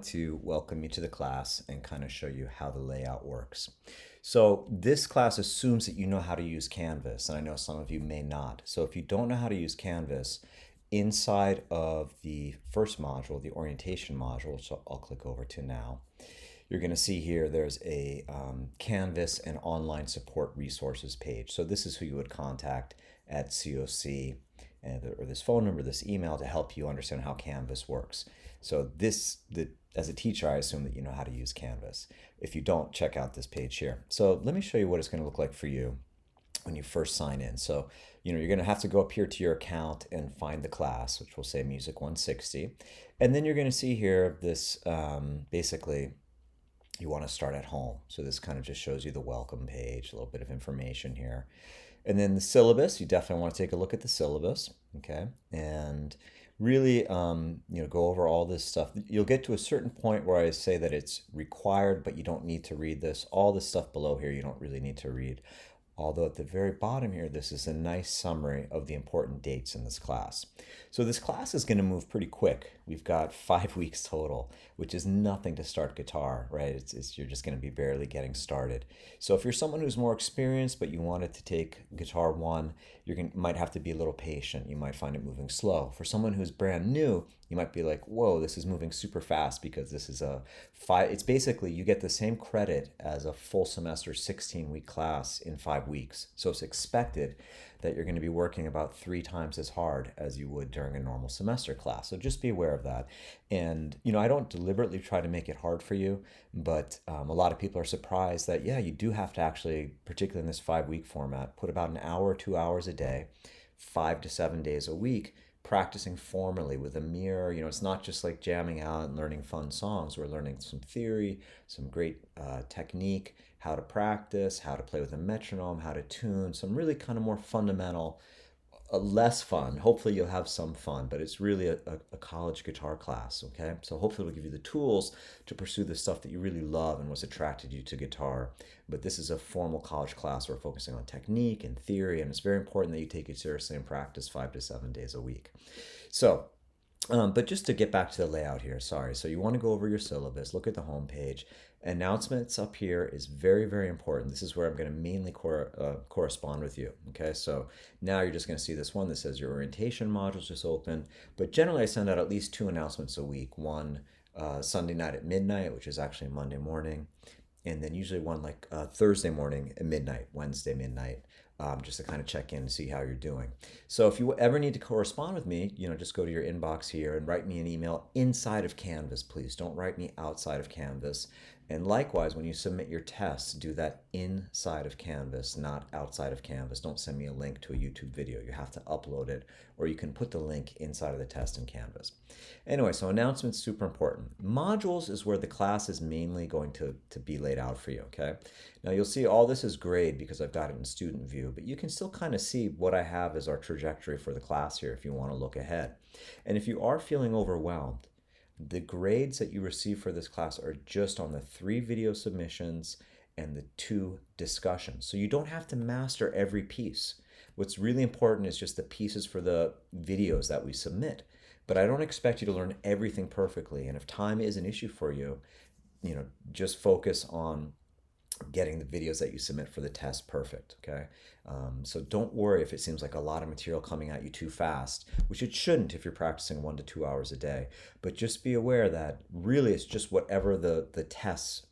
To welcome you to the class and kind of show you how the layout works. So this class assumes that you know how to use Canvas, and I know some of you may not. So if you don't know how to use Canvas, inside of the first module, the orientation module, which I'll click over to now, you're going to see here there's a Canvas and online support resources page. So this is who you would contact at COC, or this phone number, this email, to help you understand how Canvas works. So as a teacher, I assume that you know how to use Canvas. If you don't, check out this page here. So let me show you what it's going to look like for you when you first sign in. So, you're going to have to go up here to your account and find the class, which will say Music 160. And then you're going to see here this, basically, you want to start at home. So this kind of just shows you the welcome page, a little bit of information here. And then the syllabus, you definitely want to take a look at the syllabus, okay? And really, go over all this stuff. You'll get to a certain point where I say that it's required, but you don't need to read this. All this stuff below here, you don't really need to read. Although at the very bottom here, this is a nice summary of the important dates in this class. So this class is going to move pretty quick. We've got 5 weeks total, which is nothing to start guitar, right? You're just going to be barely getting started. So if you're someone who's more experienced, but you wanted to take Guitar 1, might have to be a little patient. You might find it moving slow. For someone who's brand new, you might be like, whoa, this is moving super fast, because this is it's basically, you get the same credit as a full semester 16-week class in 5 weeks. So it's expected that you're going to be working about 3 times as hard as you would during a normal semester class. So just be aware of that. And, I don't deliberately try to make it hard for you, but a lot of people are surprised that, yeah, you do have to actually, particularly in this 5-week format, put about an hour or 2 hours a day, 5 to 7 days a week, practicing formally with a mirror. It's not just like jamming out and learning fun songs. We're learning some theory, some great technique, how to practice, how to play with a metronome, how to tune, some really kind of more fundamental, less fun. Hopefully you'll have some fun, but it's really a college guitar class, okay? So hopefully it'll give you the tools to pursue the stuff that you really love and what's attracted you to guitar. But this is a formal college class. We're focusing on technique and theory, and it's very important that you take it seriously and practice 5 to 7 days a week. So, but just to get back to the layout here, sorry. So you want to go over your syllabus, look at the home page. Announcements up here is very, very important. This is where I'm going to mainly correspond with you. Okay, so now you're just going to see this one that says your orientation modules just open. But generally, I send out at least 2 announcements a week. One Sunday night at midnight, which is actually Monday morning, and then usually one like Thursday morning at midnight, Wednesday midnight. Just to kind of check in and see how you're doing. So if you ever need to correspond with me, just go to your inbox here and write me an email inside of Canvas, please. Don't write me outside of Canvas. And likewise, when you submit your tests, do that inside of Canvas, not outside of Canvas. Don't send me a link to a YouTube video. You have to upload it, or you can put the link inside of the test in Canvas. Anyway, so announcements, super important. Modules is where the class is mainly going to be laid out for you, okay? Now you'll see all this is grayed because I've got it in student view, but you can still kind of see what I have as our trajectory for the class here if you want to look ahead. And if you are feeling overwhelmed, the grades that you receive for this class are just on the 3 video submissions and the 2 discussions. So you don't have to master every piece. What's really important is just the pieces for the videos that we submit. But I don't expect you to learn everything perfectly. And if time is an issue for you, just focus on getting the videos that you submit for the test perfect, okay? So don't worry if it seems like a lot of material coming at you too fast, which it shouldn't if you're practicing 1 to 2 hours a day. But just be aware that really it's just whatever the tests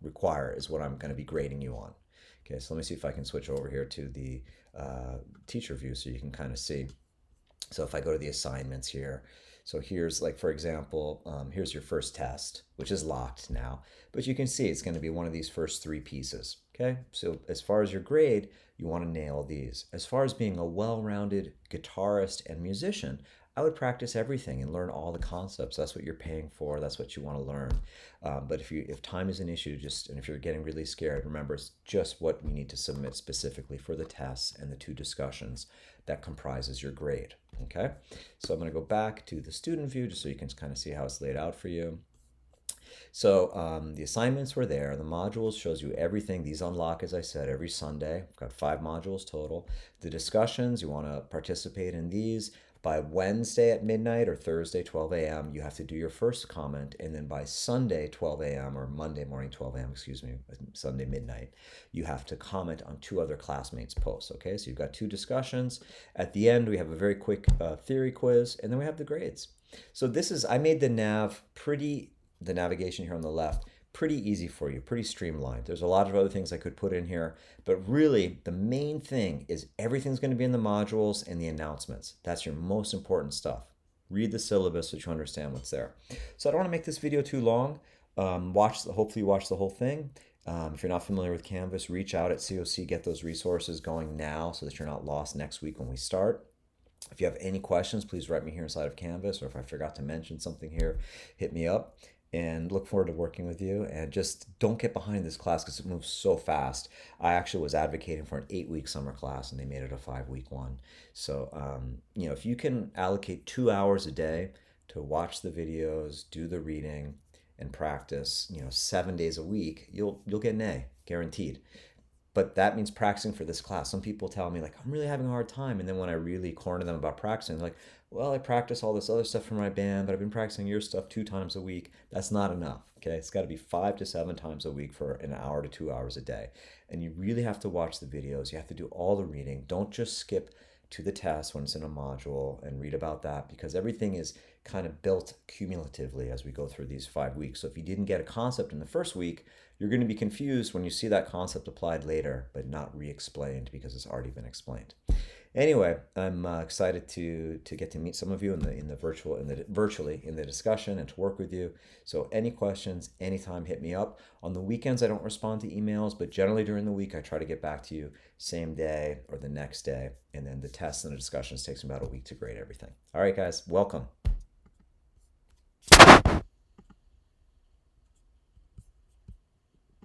require is what I'm going to be grading you on. Okay, so let me see if I can switch over here to the teacher view so you can kind of see. So if I go to the assignments here, so here's like, for example, here's your first test, which is locked now, but you can see it's going to be one of these first 3 pieces. Okay, so as far as your grade, you want to nail these. As far as being a well-rounded guitarist and musician, I would practice everything and learn all the concepts. That's what you're paying for. That's what you want to learn. But if time is an issue, and if you're getting really scared, remember it's just what we need to submit specifically for the tests and the 2 discussions that comprises your grade. Okay, so I'm going to go back to the student view just so you can kind of see how it's laid out for you. So the assignments were there. The modules shows you everything. These unlock, as I said, every Sunday. I've got 5 modules total. The discussions, you want to participate in these. By Wednesday at midnight or Thursday 12 a.m., you have to do your first comment, and then by Sunday 12 a.m. or Monday morning 12 a.m., excuse me, Sunday midnight, you have to comment on two other classmates' posts. Okay, so you've got two discussions. At the end, we have a very quick theory quiz, and then we have the grades. So this is, I made the the navigation here on the left, pretty easy for you, pretty streamlined. There's a lot of other things I could put in here, but really the main thing is everything's going to be in the modules and the announcements. That's your most important stuff. Read the syllabus so you understand what's there. So I don't want to make this video too long. Hopefully you watch the whole thing. If you're not familiar with Canvas, reach out at COC, get those resources going now so that you're not lost next week when we start. If you have any questions, please write me here inside of Canvas, or if I forgot to mention something here, hit me up. And look forward to working with you. And just don't get behind this class because it moves so fast. I actually was advocating for an 8-week summer class, and they made it a 5-week one. So, if you can allocate 2 hours a day to watch the videos, do the reading, and practice, 7 days a week, you'll get an A, guaranteed. But that means practicing for this class. Some people tell me, like, I'm really having a hard time. And then when I really corner them about practicing, they're like, well, I practice all this other stuff for my band, but I've been practicing your stuff 2 times a week. That's not enough. Okay. It's got to be 5 to 7 times a week for an hour to 2 hours a day. And you really have to watch the videos. You have to do all the reading. Don't just skip to the test when it's in a module and read about that, because everything is kind of built cumulatively as we go through these 5 weeks. So if you didn't get a concept in the first week, you're going to be confused when you see that concept applied later, but not re-explained because it's already been explained. Anyway, I'm excited to get to meet some of you virtually in the discussion and to work with you. So any questions, anytime, hit me up. On the weekends, I don't respond to emails, but generally during the week, I try to get back to you same day or the next day. And then the tests and the discussions takes about a week to grade everything. All right, guys, welcome.